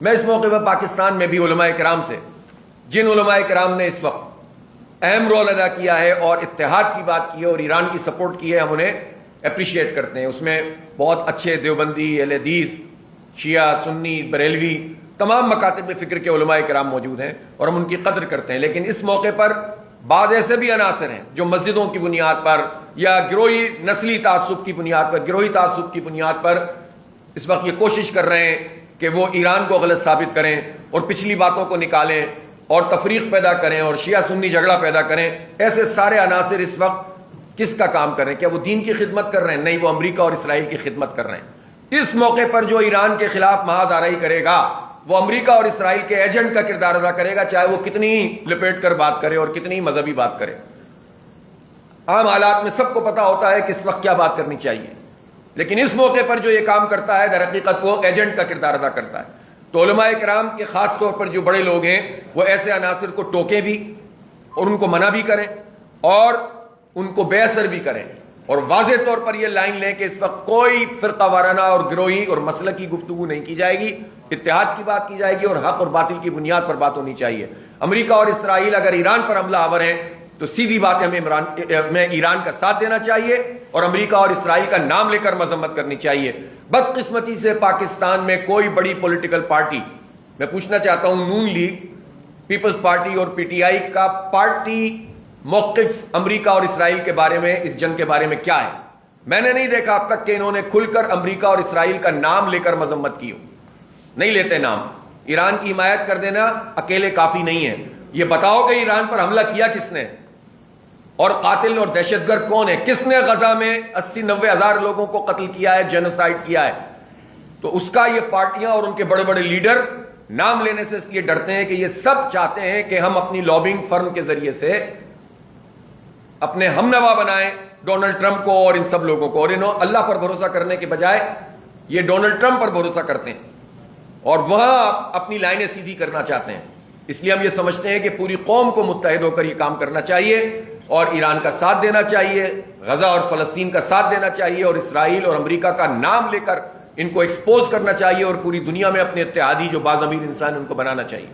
میں اس موقع پر پاکستان میں بھی علماء کرام سے، جن علماء کرام نے اس وقت اہم رول ادا کیا ہے اور اتحاد کی بات کی ہے اور ایران کی سپورٹ کی ہے، ہم انہیں اپریشیٹ کرتے ہیں۔ اس میں بہت اچھے دیوبندی، اہل حدیث، شیعہ، سنی، بریلوی، تمام مکاتب فکر کے علماء کرام موجود ہیں اور ہم ان کی قدر کرتے ہیں۔ لیکن اس موقع پر بعض ایسے بھی عناصر ہیں جو مسجدوں کی بنیاد پر یا گروہی نسلی تعصب کی بنیاد پر، گروہی تعصب کی بنیاد پر اس وقت یہ کوشش کر رہے ہیں کہ وہ ایران کو غلط ثابت کریں اور پچھلی باتوں کو نکالیں اور تفریق پیدا کریں اور شیعہ سنی جھگڑا پیدا کریں۔ ایسے سارے عناصر اس وقت کس کا کام کر رہے ہیں؟ کیا وہ دین کی خدمت کر رہے ہیں؟ نہیں، وہ امریکہ اور اسرائیل کی خدمت کر رہے ہیں۔ اس موقع پر جو ایران کے خلاف محاذ آرائی کرے گا وہ امریکہ اور اسرائیل کے ایجنٹ کا کردار ادا کرے گا، چاہے وہ کتنی لپیٹ کر بات کرے اور کتنی مذہبی بات کرے۔ عام حالات میں سب کو پتا ہوتا ہے کہ اس وقت کیا بات کرنی چاہیے، لیکن اس موقع پر جو یہ کام کرتا ہے در حقیقت وہ ایجنٹ کا کردار ادا کرتا ہے۔ تو علماء کرام کے خاص طور پر جو بڑے لوگ ہیں وہ ایسے عناصر کو ٹوکیں بھی اور ان کو منع بھی کریں اور ان کو بے اثر بھی کریں اور واضح طور پر یہ لائن لیں کہ اس وقت کوئی فرقہ وارانہ اور گروہی اور مسلکی گفتگو نہیں کی جائے گی، اتحاد کی بات کی جائے گی اور حق اور باطل کی بنیاد پر بات ہونی چاہیے۔ امریکہ اور اسرائیل اگر ایران پر حملہ آور ہیں تو سیدھی بات ہے ہمیں ایران کا ساتھ دینا چاہیے اور امریکہ اور اسرائیل کا نام لے کر مذمت کرنی چاہیے۔ بدقسمتی سے پاکستان میں کوئی بڑی پولیٹیکل پارٹی، میں پوچھنا چاہتا ہوں نون لیگ، پیپلز پارٹی اور پی ٹی آئی کا پارٹی موقف امریکہ اور اسرائیل کے بارے میں، اس جنگ کے بارے میں کیا ہے؟ میں نے نہیں دیکھا اب تک کہ انہوں نے کھل کر امریکہ اور اسرائیل کا نام لے کر مذمت کی ہو۔ نہیں لیتے نام۔ ایران کی حمایت کر دینا اکیلے کافی نہیں ہے، یہ بتاؤ کہ ایران پر حملہ کیا کس نے اور قاتل اور دہشت گرد کون ہے، کس نے غزہ میں 80-90 ہزار لوگوں کو قتل کیا ہے، جینوسائیڈ کیا ہے۔ تو اس کا یہ پارٹیاں اور ان کے بڑے بڑے لیڈر نام لینے سے اس لیے ڈرتے ہیں کہ یہ سب چاہتے ہیں کہ ہم اپنی لابنگ فرم کے ذریعے سے اپنے ہم نوا بنائیں ڈونلڈ ٹرمپ کو اور ان سب لوگوں کو، اور انہوں اللہ پر بھروسہ کرنے کے بجائے یہ ڈونلڈ ٹرمپ پر بھروسہ کرتے ہیں اور وہاں اپنی لائنیں سیدھی کرنا چاہتے ہیں۔ اس لیے ہم یہ سمجھتے ہیں کہ پوری قوم کو متحد ہو کر یہ کام کرنا چاہیے اور ایران کا ساتھ دینا چاہیے، غزہ اور فلسطین کا ساتھ دینا چاہیے اور اسرائیل اور امریکہ کا نام لے کر ان کو ایکسپوز کرنا چاہیے اور پوری دنیا میں اپنے اتحادی جو باضمیر انسان ان کو بنانا چاہیے۔